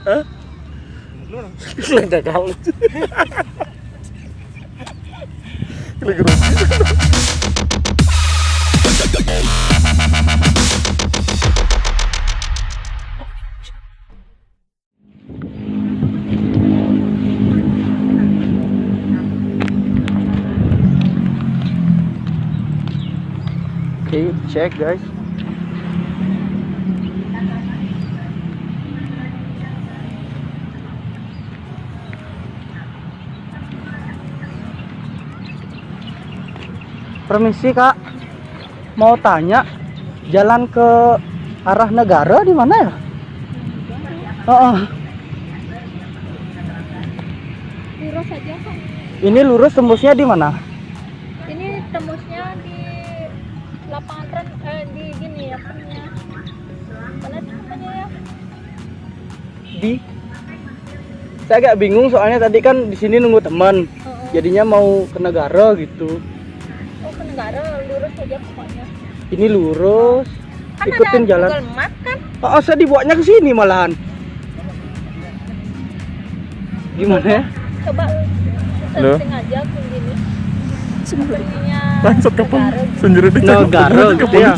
Hah? Lenda kali. Lagi rugi. Okay, check guys. Permisi kak, mau tanya jalan ke arah negara di mana ya? Lurus aja kok. Ini lurus tembusnya di mana? Ini tembusnya di lapangan di gini ya punya. Mana sih namanya ya? Saya agak bingung soalnya tadi kan di sini nunggu teman, jadinya mau ke negara gitu. Oh ke negara lurus aja pokoknya. Ini lurus, Kan ikutin ada jalan. Google Map kan? Oh, saya dibuatnya ke sini malahan. Gimana ya? Coba Halo? searching aja ke gini. Sebenarnya Bangsat kapan? negara. Sendiri di negara gitu ya.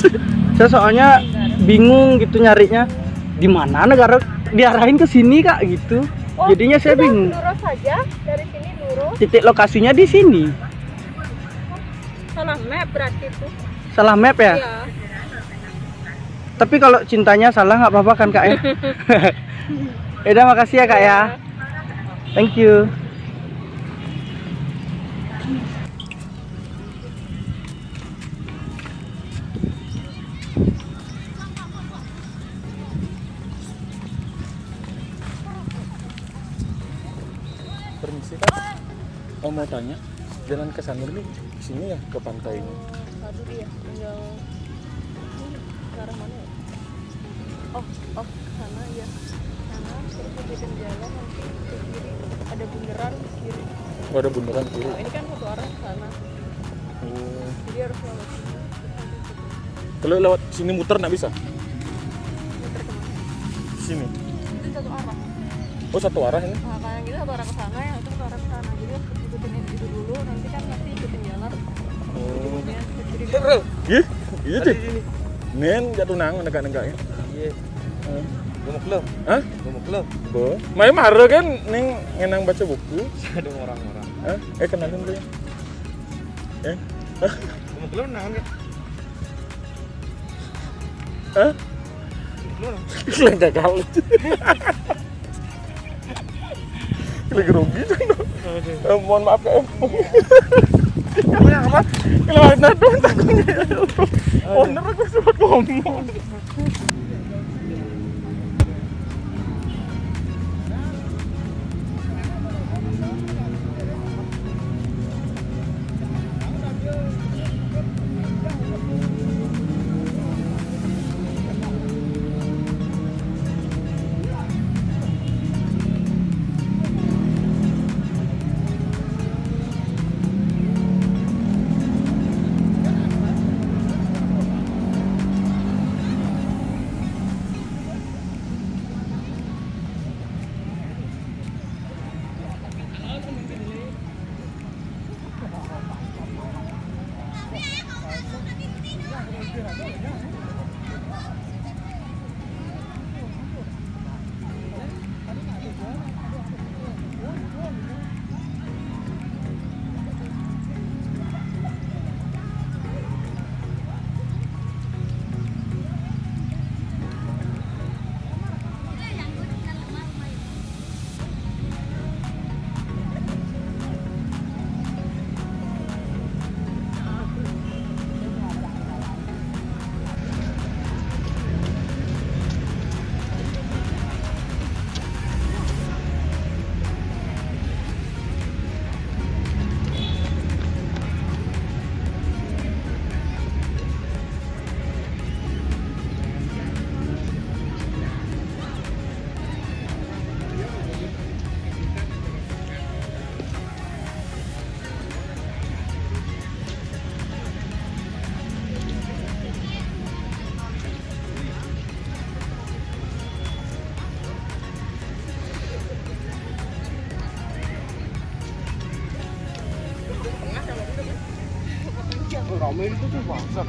Saya soalnya bingung gitu nyarinya di mana negara, diarahin ke sini kak gitu. Oh, Jadinya saya udah, bingung. lurus aja dari sini lurus. Titik lokasinya di sini. Salah map berarti tuh. Salah map ya? Iya. Tapi kalau cintanya salah nggak apa-apa kan kak ya? Yaudah makasih ya kak ya. Thank you. Permisi kak, mau tanya jalan ke Sanur nih sini ya ke pantai ini? Aduh iya, tinggal ke arah mana ya? Oh, sana ya. Sana terus ikutin jalan nanti ke kiri ada bundaran kiri. Oh, ada bundaran kiri. Oh, ini kan satu arah ke sana. Oh. Jadi harus lewat sini. Kalau lewat sini muter nggak bisa? Muter kemana? Sini. Itu satu arah. Oh, satu arah ini? Nah, kayak gitu satu arah ke sana, yang itu satu arah ke sana. Jadi harus ikutin itu dulu, nanti kan nanti ikutin jalan. Oh. Ya, ke kiri. Iya, iya sih. Nen jatuh nang negak-negaknya. Iya. Gue mau klub. Hah? Gue mau klub. Bo. Main marah kan neng ngenang baca buku. Ada orang-orang. Hah? Kenalin gue. Gue mau klub nangan kan? Hah? Klub nang. Lenda kali. Lagi rugi dong. Mohon maaf kak. Apa? Kelewatan dong takutnya. Owner aku sempat ngomong. Kamu itu tuh bangsat.